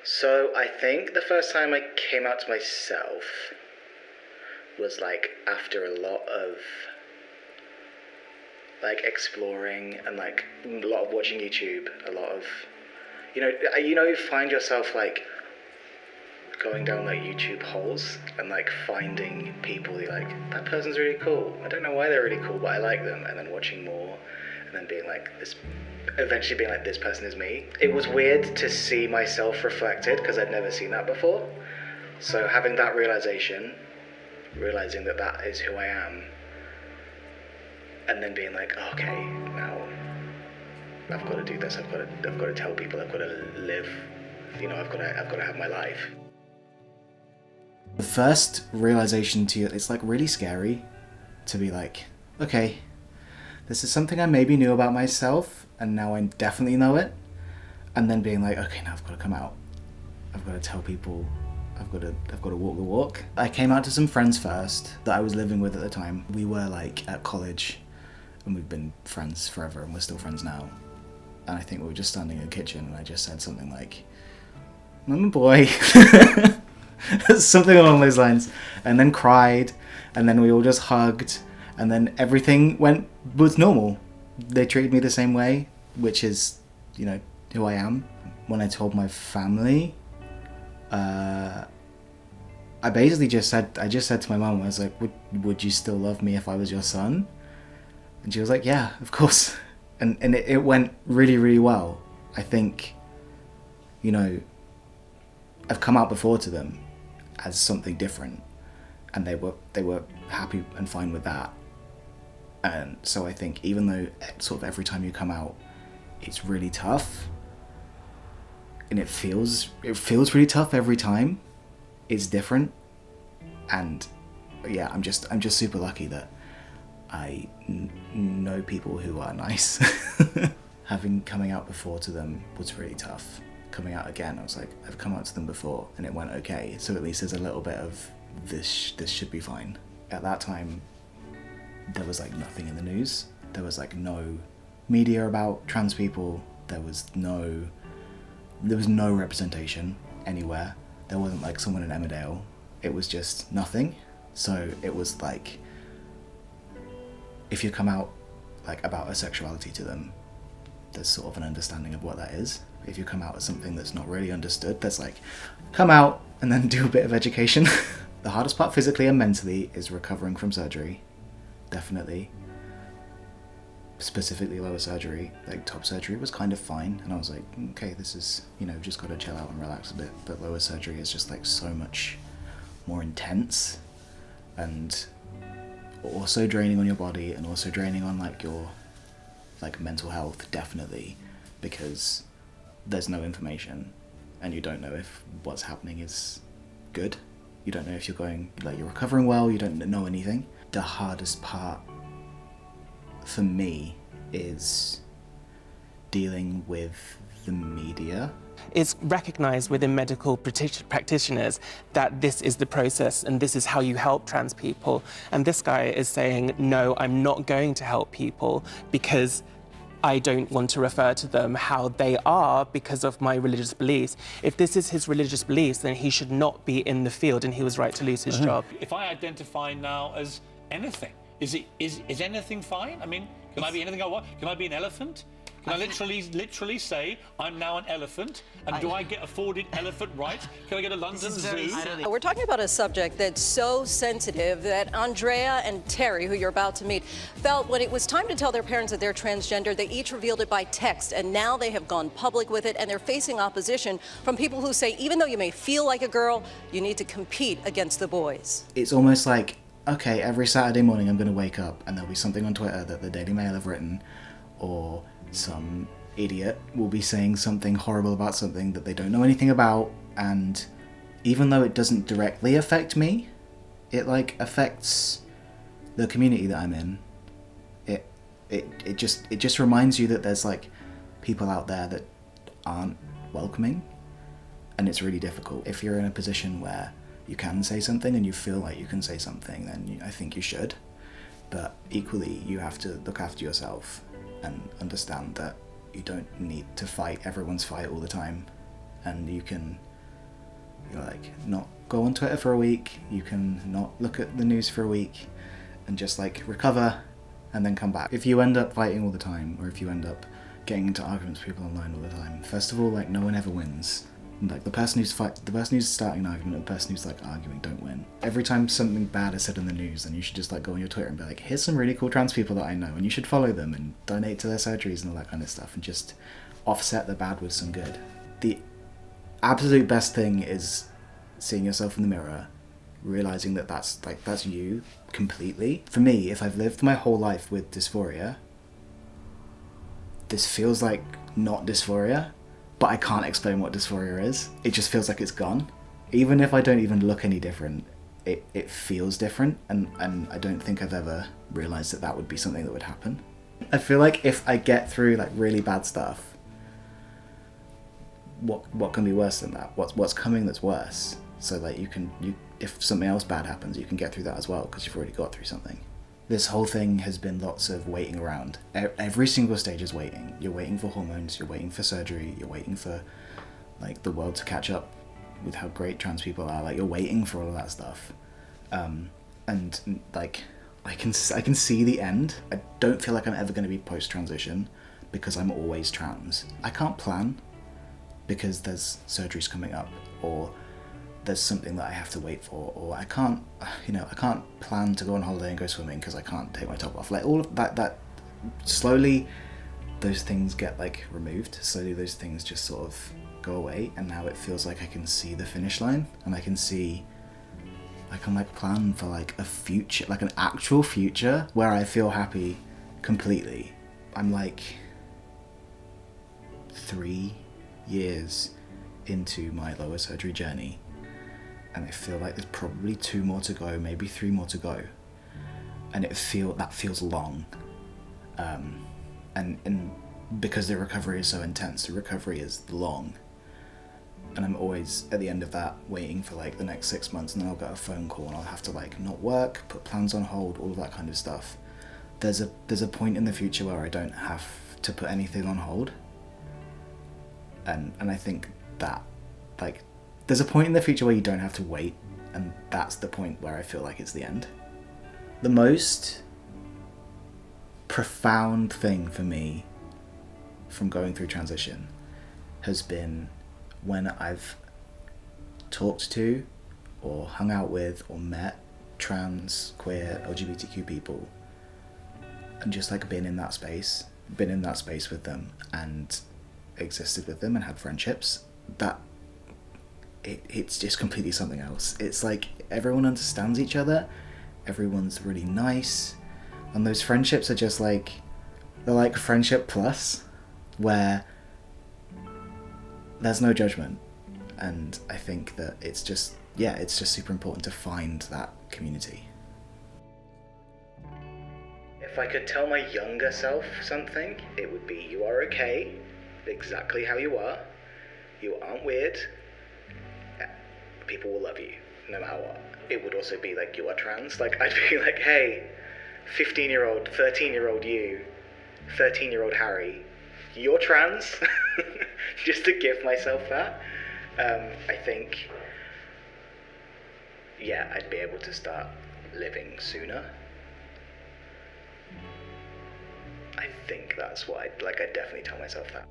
So I think the first time I came out to myself was like after a lot of like exploring and like a lot of watching YouTube, a lot of you find yourself like going down like YouTube holes and like finding people you're like, that person's really cool. I don't know why they're really cool, but I like them, and then watching more and then being like this, eventually being like, this person is me. It was weird to see myself reflected because I'd never seen that before. So having that realizing that that is who I am, and then being like, okay, now I've got to do this. I've got to tell people. I've got to live. I've got to have my life. The first realization to you, it's like really scary to be like, okay, this is something I maybe knew about myself, and now I definitely know it. And then being like, okay, now I've got to come out. I've got to tell people. I've got to walk the walk. I came out to some friends first that I was living with at the time. We were like at college, and we've been friends forever, and we're still friends now. And I think we were just standing in the kitchen, and I just said something like, I'm a boy. Something along those lines. And then cried, and then we all just hugged, and then everything was normal. They treated me the same way, which is, who I am. When I told my family, I basically just said to my mum, I was like, would you still love me if I was your son? And she was like, yeah, of course. And it went really, really well. I think, I've come out before to them as something different, and they were happy and fine with that. And so I think even though sort of every time you come out, it's really tough, and it feels really tough every time, it's different. And yeah, I'm just super lucky that I know people who are nice. Coming out before to them was really tough. Coming out again, I was like, I've come out to them before and it went okay, so at least there's a little bit of this should be fine. At that time, there was like nothing in the news. There was like no media about trans people. There was no representation anywhere. There wasn't like someone in Emmerdale. It was just nothing. So it was like, if you come out like about a sexuality to them, there's sort of an understanding of what that is. If you come out as something that's not really understood, there's like, come out and then do a bit of education. The hardest part physically and mentally is recovering from surgery. Definitely. Specifically lower surgery. Like top surgery was kind of fine, and I was like, okay, this is, just gotta chill out and relax a bit. But lower surgery is just like so much more intense, and also draining on your body, and also draining on like your like mental health, definitely, because there's no information, and you don't know if what's happening is good. You don't know if you're recovering well. You don't know anything. The hardest part for me is dealing with the media. It's recognised within medical practitioners that this is the process and this is how you help trans people. And this guy is saying, no, I'm not going to help people because I don't want to refer to them how they are because of my religious beliefs. If this is his religious beliefs, then he should not be in the field, and he was right to lose his job. If I identify now as anything, is anything fine? I mean, can I be anything I want? Can I be an elephant? Can I literally say, I'm now an elephant, and do I get afforded elephant rights? Can I go to London Zoo? We're talking about a subject that's so sensitive that Andrea and Terry, who you're about to meet, felt when it was time to tell their parents that they're transgender, they each revealed it by text, and now they have gone public with it, and they're facing opposition from people who say, even though you may feel like a girl, you need to compete against the boys. It's almost like, okay, every Saturday morning I'm going to wake up and there'll be something on Twitter that the Daily Mail have written, or some idiot will be saying something horrible about something that they don't know anything about, and even though it doesn't directly affect me, it like affects the community that I'm in. It just reminds you that there's like people out there that aren't welcoming, and it's really difficult. If you're in a position where you can say something and you feel like you can say something, then I think you should, but equally you have to look after yourself and understand that you don't need to fight everyone's fight all the time. and you can, like, not go on Twitter for a week, you can not look at the news for a week, and just like recover and then come back. If you end up fighting all the time, or if you end up getting into arguments with people online all the time, first of all, like, no one ever wins. Like, the person who's starting an argument and the person who's like arguing don't win. Every time something bad is said in the news, then you should just like go on your Twitter and be like, here's some really cool trans people that I know, and you should follow them and donate to their surgeries and all that kind of stuff, and just offset the bad with some good. The absolute best thing is seeing yourself in the mirror, realizing that that's you completely. For me, if I've lived my whole life with dysphoria, this feels like not dysphoria, but I can't explain what dysphoria is. It just feels like it's gone. Even if I don't even look any different, it feels different, and I don't think I've ever realized that would be something that would happen. I feel like if I get through like really bad stuff, what can be worse than that? What's coming that's worse? So like if something else bad happens, you can get through that as well, because you've already got through something. This whole thing has been lots of waiting around. Every single stage is waiting. You're waiting for hormones, you're waiting for surgery, you're waiting for like the world to catch up with how great trans people are. Like, you're waiting for all of that stuff. And like, I can see the end. I don't feel like I'm ever going to be post-transition, because I'm always trans. I can't plan because there's surgeries coming up, or there's something that I have to wait for, or I can't plan to go on holiday and go swimming because I can't take my top off. Like, all of that slowly, those things get like removed. Slowly those things just sort of go away, and now it feels like I can see the finish line, and I can like plan for like a future, like an actual future where I feel happy completely. I'm like 3 years into my lower surgery journey, and I feel like there's probably 2 more to go, maybe 3 more to go, and that feels long. And because the recovery is so intense, the recovery is long, and I'm always at the end of that waiting for like the next 6 months, and then I'll get a phone call and I'll have to like not work, put plans on hold, all of that kind of stuff. There's a point in the future where I don't have to put anything on hold, and I think that like there's a point in the future where you don't have to wait, and that's the point where I feel like it's the end. The most profound thing for me from going through transition has been when I've talked to or hung out with or met trans, queer, LGBTQ people, and just like been in that space with them and existed with them and had friendships. That it's just completely something else. It's like everyone understands each other, everyone's really nice, and those friendships are just like, they're like friendship plus, where there's no judgment. And I think that it's just super important to find that community. If I could tell my younger self something, it would be, you are okay exactly how you are. You aren't weird. People will love you no matter what. It would also be like, you are trans. Like, I'd be like, hey, 15-year-old, 13-year-old you, 13-year-old Harry, you're trans. Just to give myself that. I think, I'd be able to start living sooner. I think that's what I'd definitely tell myself that.